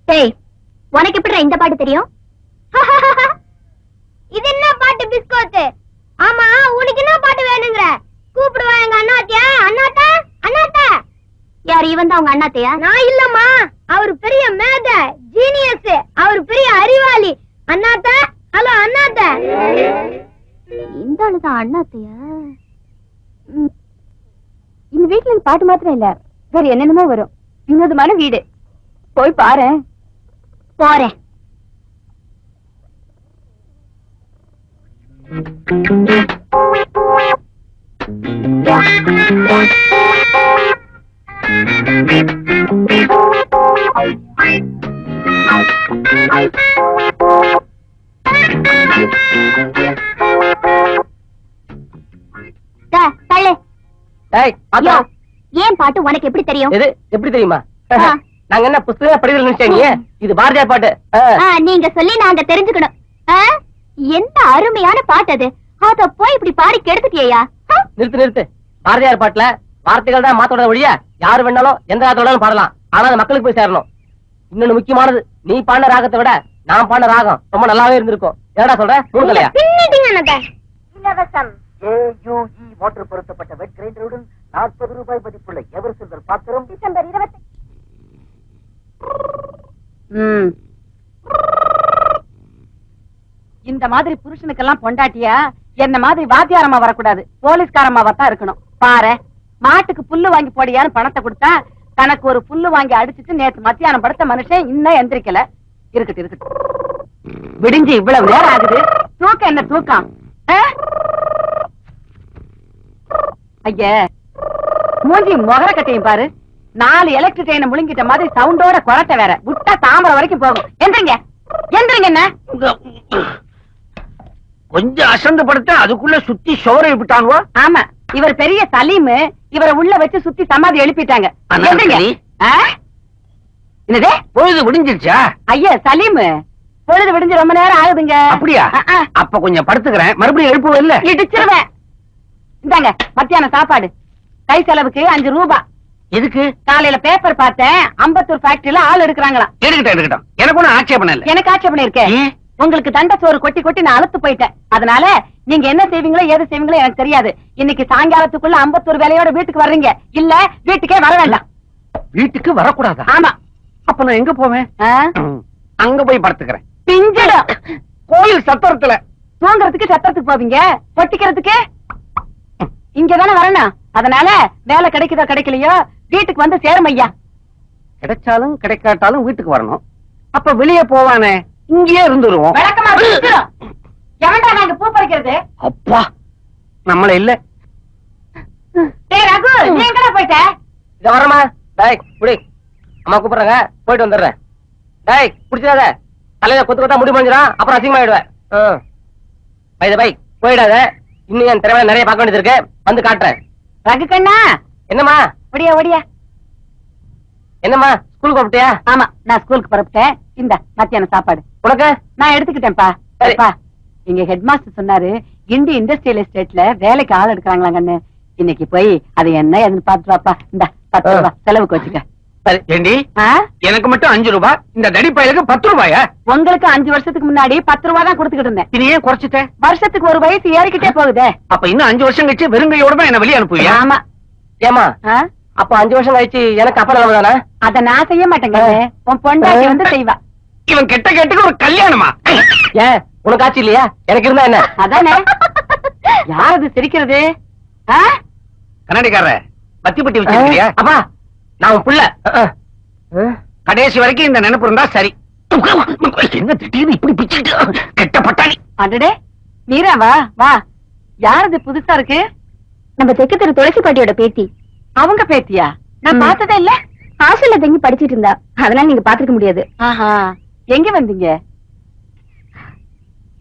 டேய், உனக்கு எப்படி இந்த பாட்டு தெரியும்? இது என்ன பாட்டு பிஸ்கோத்து? ஆமா, உனக்கு என்ன பாட்டு வேணுங்கற? கூப்பிடுவா எங்க அண்ணாத்தியா? அண்ணாத்தா, அண்ணாத்தா. யார் இவன் தான் உங்க அண்ணாத்தையா? நான் இல்லம்மா, அவர் பெரிய மேத, ஜீனியஸ், அவர் பெரிய அறிவாளி. அண்ணாத்தா, ஹலோ அண்ணாத்தா. இந்த ஆளுதான் அண்ணாத்தையா? இந்த வீட்டுல பாட்டு மாத்திரம் இல்ல, வேற என்னென்னமோ வரும். வினோதமான வீடு, போய் பாரு. போறேன். ஏன் பாட்டு உனக்கு எப்படி தெரியும்? எப்படி தெரியுமா? நாங்க என்ன புத்தகம் படிக்கிற நினைச்சீங்க? இது பாரதியார் பாட்டு. நீங்க சொல்லி நாங்க தெரிஞ்சுக்கணும். எந்த அருமையான பாட்டு அது. அத போய் இப்படி பாடி கெடுத்துட்டியா? நிறுத்து. பாரதியார் பாட்டுல வார்த்தைகள் தான் மாத்தோட வழியா யாரு வேணாலும் எந்த ராகத்தோட பாடலாம். ஆனா அது மக்களுக்கு போய் சேரணும். இன்னொன்னு முக்கியமானது, நீ பாடின ராகத்தை விட நான் பாடின ராகம் ரொம்ப நல்லாவே இருந்திருக்கும். என்னடா சொல்ற? மூணுலையா? இலவசம் AUE மோட்டார் பொருத்தப்பட்ட வெட் கிரைண்டருடன் 40 ரூபாய் மதிப்புள்ள எவர் சில்வர் பாத்திரம் டிசம்பர் 20. இந்த மாதிரி புருஷனுக்கெல்லாம் பொண்டாட்டியா என்ன மாதிரி வாத்தியாரமா வரக்கூடாது, போலீஸ்காரமாவா தான் இருக்கணும். பாரு, மாட்டுக்கு புல்லு வாங்கி போடியான்னு பணத்தை கொடுத்தா தனக்கு ஒரு புல்லு வாங்கி அடிச்சுட்டு நேற்று மத்தியானம் படுத்த மனுஷன் இன்னும் எந்திரிக்கல. இருக்கட்டும். விடிஞ்சு இவ்வளவு நேரம் ஆகுது, தூக்கம் என்ன தூக்கம்? ஐயா, மூஞ்சி முகர கட்டையும் பாரு. 4 எலக்ட்ரிக் ட்ரெயினை முழுங்கிட்ட மாதிரி சவுண்டோட கொரட்டை வேற. விட்டா தாமரை வரைக்கும் போகும். எந்திரிங்க. என்ன கொஞ்சம் அசந்து படுத்த அதுக்குள்ள சுத்தி சோரை விட்டானுவா? ஆமா, இவர் பெரிய சலீம். இவரை உள்ள வச்சு சுத்தி சமாதி எழுப்பிட்டாங்க. என்னதே, பொழுது விடிஞ்சிருச்சா? ஐயா சலீம், பொழுது விடிஞ்சு ரொம்ப நேரம் ஆகுதுங்க. அப்படியா? அப்ப கொஞ்சம் படுத்துக்கிறேன், மறுபடியும் எழுப்புவ இல்ல? இடிச்சிருவேன். இந்தாங்க மத்தியான சாப்பாடு. கை செலவுக்கு 5 ரூபாய். எதுக்கு? காலையில பேப்பர் பார்த்தேன், அம்பத்தூர் ஃபேக்டரியில ஆள் எடுக்கிறாங்களாம். எடுக்கட்டும். எனக்கு ஒன்னும் ஆட்சேபணம் இல்ல. எனக்கு ஆட்சேபணம் இருக்கேன். உங்களுக்கு தண்ட சோறு கொட்டி கொட்டி நான் அழுத்து போயிட்டேன். அதனால நீங்க என்ன செய்வீங்களோ ஏது செய்வீங்களோ எனக்கு தெரியாது. இன்னைக்கு சாயங்காலத்துக்குள்ள அம்பத்தூர் வேலையோட வீட்டுக்கு வர்றீங்க, இல்ல வீட்டுக்கே வர வேண்டாம். வீட்டுக்கு வரக்கூடாதா? ஆமா. அப்ப நான் எங்க போவேன்? அங்க போய் படுத்துக்கிறேன். பிஞ்சிடும். கோயில் சத்திரத்துல. தூங்குறதுக்கு சத்திரத்துக்கு போவீங்க, கொட்டிக்கிறதுக்கு இங்கதானே வரணும். அதனால வேலை கிடைக்குதோ கிடைக்கலையோ வீட்டுக்கு வந்து சேரும் ஐயா. கிடைச்சாலும் கிடைக்காட்டாலும் வீட்டுக்கு வரணும். அப்ப வெளியே போவானே, இங்கேயே இருந்துருவோம். விளக்கமா எவன்டா நாங்க பூ பறிக்கிறது? அப்பா, நம்மள இல்ல. டேய் ரகு, நீ எங்கடா போயிட்ட? இத வரமா? டேய் புடி, அம்மா கூப்பிடுறாங்க, போயிட்டு வந்துடுறேன். டேய் புடிச்சிடாத, தலையில கொத்து கொத்தா முடி முடிஞ்சிடும், அப்புறம் அசிங்கமாயிடுவேன். பை போயிடாத. இன்னும் என் திறமை நிறைய பார்க்க வேண்டியது இருக்கு, வந்து காட்டுறேன். ரகு கண்ணா. என்னம்மா? ஒடியா. என்னம்மா, ஸ்கூல் கூப்பிட்டியா? ஆமா, நான் ஸ்கூலுக்கு புறப்பட்டேன். இந்த மத்தியான சாப்பாடு உனக்கு நான் எடுத்துக்கிட்டேன்ப்பா. எங்க ஹெட் மாஸ்டர் சொன்னாரு, கிண்டி இண்டஸ்ட்ரியல் எஸ்டேட்ல வேலைக்கு ஆள் எடுக்கிறாங்களா கண்ணு. இன்னைக்கு போய் அது என்ன எதுன்னு பாத்துட்டு வாப்பா. இந்த 10 ரூபாய் செலவுக்கு வச்சுக்க. சரி ஏண்டி, எனக்கு மட்டும் 5 ரூபாய், இந்த தடி பயலுக்கு 10 ரூபாயா? உங்களுக்கு 5 வருஷத்துக்கு முன்னாடி 10 ரூபாய் தான் கொடுத்துக்கிட்டு இருந்தேன். இது ஏன் குறைச்சிட்டேன்? வருஷத்துக்கு ஒரு வயசு ஏறிக்கிட்டே போகுதே. அப்ப இன்னும் 5 வருஷம் கழிச்சு வெறுங்கையோட தான் என்ன வெளியே அனுப்புவியா? ஆமா. ஏமா, அப்ப 5 வருஷம் கழிச்சு எனக்கு அப்ப நிலைமை தானே? அத நான் செய்ய மாட்டேங்க, உன் பொண்டாட்டி வந்து செய்வா. இவன் கெட்ட கேட்டுக்கு ஒரு கல்யாணமா? ஏன் உனக்கு ஆச்சு இல்லையா? எனக்கு இருந்தா என்ன? அதானே. யாரது சிரிக்கிறது? கண்ணாடிக்கார பத்தி பட்டி வச்சிருக்கியா? அப்பா, நான் உன் புள்ள. கடைசி வரைக்கும் இந்த நினைப்பு இருந்தா சரி. என்ன திடீர்னு இப்படி பிச்சுட்டு கெட்ட பட்டாணி? அடடே, மீரா வா வா. யாரது புதுசா இருக்கு? நம்ம தெற்கு தெரு துளசி பாட்டியோட பேத்தி. அவங்க பேத்தியா? நான் பார்த்ததே இல்ல. ஹாஸ்டல்ல தங்கி படிச்சிட்டு இருந்தா, அதனால நீங்க பாத்துக்க முடியாது. ஆஹா, எங்க வந்தீங்க?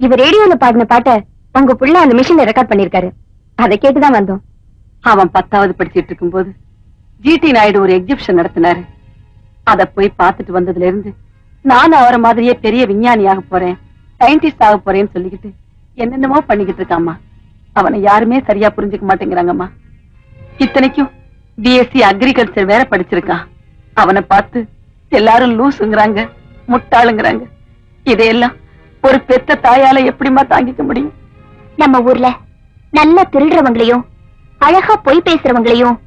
இவ ரேடியோல பாடின பாட்ட உங்க புள்ள அந்த மிஷின்ல ரெக்கார்ட் பண்ணிருக்காரு, அதை கேட்டுதான் வந்தோம். அவன் 10வது படிச்சிட்டு இருக்கும் போது ஜிடி நாயுடு ஒரு எக்ஸிபிஷன் நடத்தினாரு. அத போய் பார்த்துட்டு வந்ததுல இருந்து நானும் அவரை மாதிரியே பெரிய விஞ்ஞானியாக போறேன், சயின்டிஸ்ட் ஆக போறேன்னு சொல்லிக்கிட்டு என்னென்னமோ பண்ணிக்கிட்டு இருக்காமா. அவனை யாருமே சரியா புரிஞ்சுக்க மாட்டேங்கிறாங்கம்மா. இத்தனைக்கும் பிஎஸ்சி அக்ரிகல்ச்சர் வேற படிச்சிருக்கான். அவனை பார்த்து எல்லாரும் லூசுங்கிறாங்க. முட்டாளுங்கிறாங்க. இதையெல்லாம் ஒரு பெத்த தாயால எப்படிமா தாங்கிக்க முடியும்? நம்ம ஊர்ல நல்ல திருடுறவங்களையும் அழகா பொய் பேசுறவங்களையும்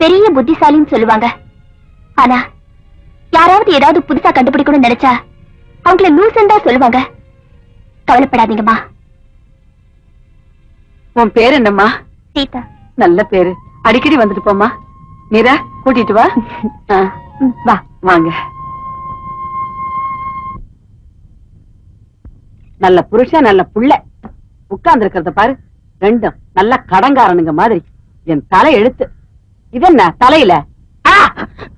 பெரிய புத்திசாலின்னு சொல்லுவாங்க. ஆனா யாராவது ஏதாவது புதுசா கண்டுபிடிக்கணும்னு நினைச்சா அவங்கள லூசன் தான் சொல்லுவாங்க. கவலைப்படாதீங்கம்மா. உன் பேர் என்னம்மா? சீதா. நல்ல பேரு. அடிக்கடி வந்துட்டு போமா. மீரா கூட்டிட்டு வா. வா வாங்க. நல்ல புருஷன் நல்ல புள்ள உட்கார்ந்து இருக்கிறத பாரு. ரெண்டும் நல்ல கடங்காரனுங்க மாதிரி. என் தலை எழுத்து. இது என்ன தலையில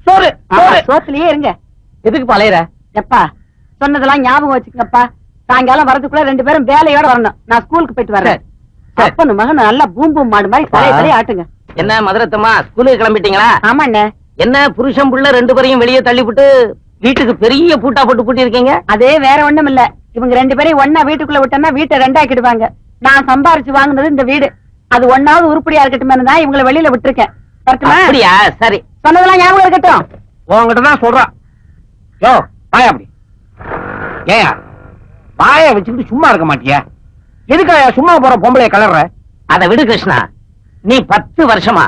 சோறு சோத்துலயே இருங்க. எதுக்கு பழையற? எப்பா சொன்னதெல்லாம் ஞாபகம் வச்சுக்கப்பா. சாயங்காலம் வரதுக்குள்ள 2 பேரும் வேலையோட வரணும். நான் ஸ்கூலுக்கு போயிட்டு வரேன். அப்பனு மகன் நல்லா பூம் பூம் மாடு மாதிரி தலையை ஆட்டுங்க. என்ன மதுரத்தம்மா ஸ்கூலுக்கு கிளம்பிட்டீங்களா? ஆமாண்ணே. என்ன புருஷன் புள்ள 2 பேரையும் வெளியே தள்ளிவிட்டு வீட்டுக்கு பெரிய பூட்டா போட்டு பூட்டி இருக்கீங்க? அதே வேற ஒண்ணும் இல்ல. இவங்க 2 பேரையும் ஒன்னா வீட்டுக்குள்ள விட்டோம்னா வீட்டை 2 ஆக்கிடுவாங்க. நான் சம்பாரிச்சு வாங்குனது இந்த வீடு. அது ஒன்னாவது உருப்படியா இருக்கட்டும் தான் இவங்களை வெளியில விட்டுருக்கேன். அப்படியா? சரி, சொன்னதெல்லாம் ஞாபகம் இருக்கட்டும். உங்ககிட்ட தான் சொல்றான். யோ வாயா அப்படி. ஏயா வாய வச்சுக்கிட்டு சும்மா இருக்க மாட்டியா? எதுக்காயா சும்மா போற பொம்பளைய கலர்ற? அதை விடு கிருஷ்ணா. நீ 10 வருஷமா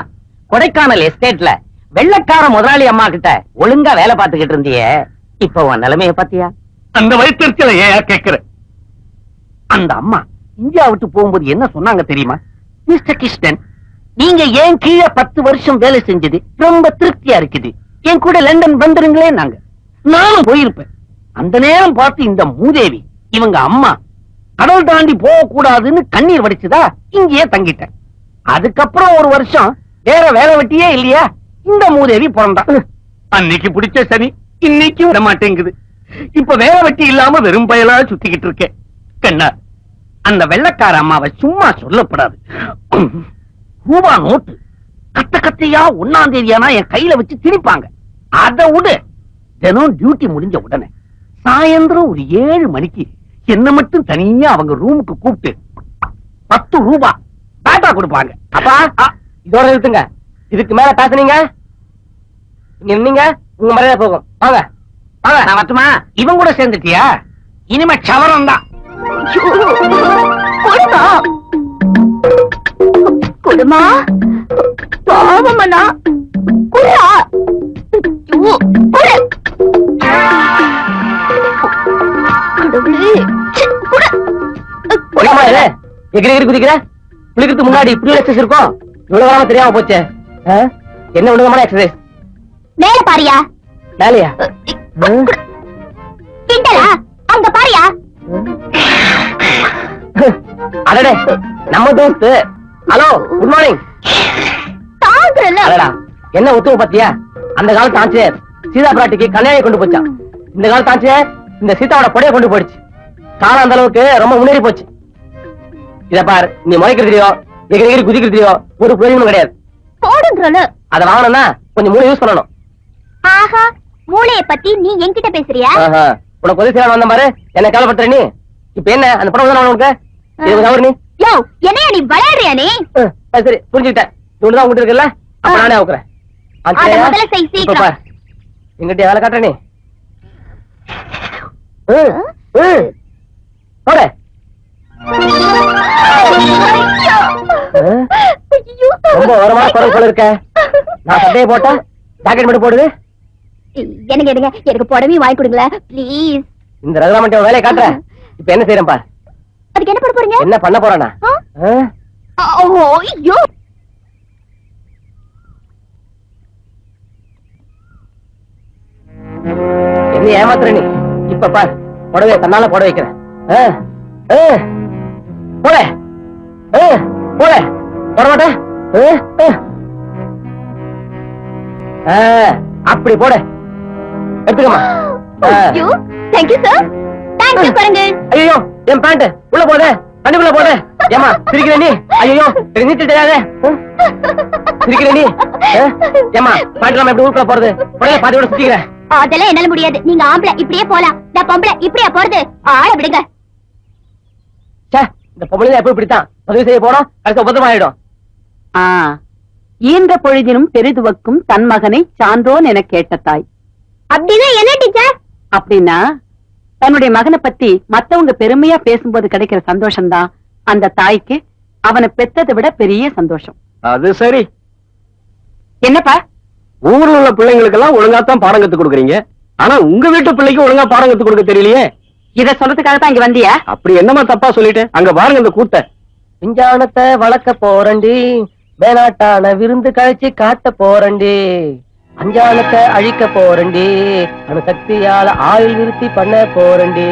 கொடைக்கானல் எஸ்டேட்ல வெள்ளக்கார முதலாளி அம்மா கிட்ட ஒழுங்கா வேலை பார்த்துக்கிட்டு இருந்தியே. இப்ப உன் நிலைமைய பாத்தியா? அந்த வயிற்றுல ஏன் கேக்குற? அந்த அம்மா இந்தியா விட்டு போகும்போது என்ன சொன்னாங்க தெரியுமா? மிஸ்டர் கிருஷ்ணன், நீங்க ஏன் கீழே 10 வருஷம் வேலை செஞ்சது ரொம்ப திருப்தியா இருக்குது. என் கூட லண்டன் வந்துருங்களே. நாங்க நானும் போயிருப்பேன். அந்த நேரம் பார்த்து இந்த மூதேவி இவங்க அம்மா கடல் தாண்டி போக கூடாதுன்னு கண்ணீர் வடிச்சுதா இங்கேயே தங்கிட்டேன். அதுக்கப்புறம் 1 வருஷம் வேற வேலை வெட்டியே இல்லையா, இந்த மூதேவி பிறந்தா. அன்னைக்கு பிடிச்ச சனி இன்னைக்கு விட மாட்டேங்குது. இப்ப வேலை வெட்டி இல்லாம வெறும் பயலா சுத்திக்கிட்டு இருக்கேன். கண்ணா, அந்த வெள்ளக்கார அம்மாவை சும்மா சொல்லப்படாது. ரூபா நோட்டு கத்த கத்தையா 1ஆம் தேதியானா என் கையில வச்சு திணிப்பாங்க. அதை விடு, தினம் டியூட்டி முடிஞ்ச உடனே சாயந்தரம் ஒரு 7 மணிக்கு என்ன மட்டும் தனியா அவங்க ரூமுக்கு கூப்பிட்டு 10 ரூபா பேட்டா கொடுப்பாங்க. அப்பா இதோட இருக்குங்க. இதுக்கு மேல பேசுனீங்க நீங்க உங்க மரியாதை போகும். வாங்க வாங்க. நான் வரட்டுமா? இவன் கூட சேர்ந்துட்டியா? இனிமே சவரம் தான். குடுமா பாவமண்ணா குடா குதிக்கிற குளிக்கிறதுக்கு முன்னாடி இப்படி எக்ஸசைஸ் இருக்கும். இவ்வளவு காலம் தெரியாம போச்சு. என்ன விதமான எக்ஸசைஸ்? மேல பாரியா? மேலையா? கிண்டலா? அங்க பாரியா? அடடே நம்ம தோஸ்து. Hello, good morning. அடடா என்ன உத்தம பத்தியா? அந்த காலத்து ஆட்சியர் சீதா பிராட்டிக்கு கல்யாணம் கொண்டு போச்சான். இந்த காலத்து ஆட்சியர் இந்த சீதாவோட கொடையை கொண்டு போயிடுச்சு. காலம் அந்த அளவுக்கு ரொம்ப முன்னேறி போச்சு. இத பாரு, நீ முளைக்கிறதுலயோ எகிரி குதிக்கிறதுலயோ ஒரு பிரயோஜனம் கிடையாது. போடுங்கறல அத வாங்கணும்னா கொஞ்சம் மூளை யூஸ் பண்ணணும். ஆஹா, மூளைய பத்தி நீ என்கிட்ட பேசுறியா? உனக்கு உதவி செய்ய வந்த பாரு, என்ன கவலைப்படுற நீ? இப்ப என்ன அந்த படம் தானே உனக்கு? நீ யோ என்னையா நீ விளையாடுறியா நீ? சரி புரிஞ்சுக்கிட்டேன். இவனுதான் உங்ககிட்ட இருக்குல்ல, அப்ப நானே அவுக்குறேன். அத முதல்ல செய் சீக்கிரம். எங்கிட்ட வேலை காட்டுற நீ. போட ரொம்ப ஓரமான குரல் போல இருக்க. நான் சட்டையை போட்டா ஜாக்கெட் மட்டும் போடுது. எனக்கு எடுங்க, எனக்கு புடவையும் வாங்கி கொடுங்களேன் ப்ளீஸ். இந்த ரகுராமன் வேலையை காட்டுற. இப்ப என்ன செய்யறேன் பாரு. அதுக்கு என்ன பண்ண போறீங்க? என்ன பண்ண போறானா? ஐயோ என்ன ஏமாத்துற நீ? இப்ப பாரு, புடவைய தன்னால போட வைக்கிறேன். போட போட போட மாட்டேன். அப்படி போட எடுத்துக்கமா. Thank you sir. தேங்க்யூ பாருங்க. ஐயோ என் பேண்ட் உள்ள போட, கண்டுக்குள்ள போட. ஏமா சிரிக்கிற நீ? ஐயோ நீட்டு தெரியாத சிரிக்கிற நீ? ஏமா பேண்ட் எப்படி ஊருக்குள்ள போறது? உடனே பாதி கூட சுத்திக்கிறேன். அதெல்லாம் என்னால முடியாது. நீங்க ஆம்பளை இப்படியே போலாம், நான் பொம்பளை இப்படியா போறது? ஆள விடுங்க. இந்த பொம்பளை எப்ப இப்படித்தான் பதிவு செய்ய போனோம், கடைசி உபதமாயிடும். ஈன்ற பொழுதினும் பெரிதுவக்கும் தன் மகனை சான்றோன் என கேட்ட தாய். அப்படின்னா என்ன டீச்சர்? அப்படின்னா தன்னுடைய மகனை பத்தி மத்தவங்க பெருமையா பேசும்போது கிடைக்கிற சந்தோஷம்தான் அந்த தாய்க்கு அவனை பெத்ததை விட பெரிய சந்தோஷம். அது சரி. என்னப்பா ஊர்ல உள்ள பிள்ளைங்களுக்கெல்லாம் ஒழுங்காத்தான் பாடம் கத்து கொடுக்குறீங்க, ஆனா உங்க வீட்டு பிள்ளைக்கு ஒழுங்கா பாடம் கத்து கொடுக்க தெரியலையே. இத சொல்றதுக்காக தான் இங்க வந்தியா? அப்படி என்னமா தப்பா சொல்லிட்டேன்? அங்க பாருங்க இந்த கூட்ட. விஞ்ஞானத்தை வளர்க்க போறண்டி, மேனாட்டான விருந்து கழிச்சு காட்ட போறண்டி, அஞ்ஞானத்தை அழிக்க போறண்டி, அணு சக்தியால ஆயுள் விருத்தி பண்ண போறண்டி.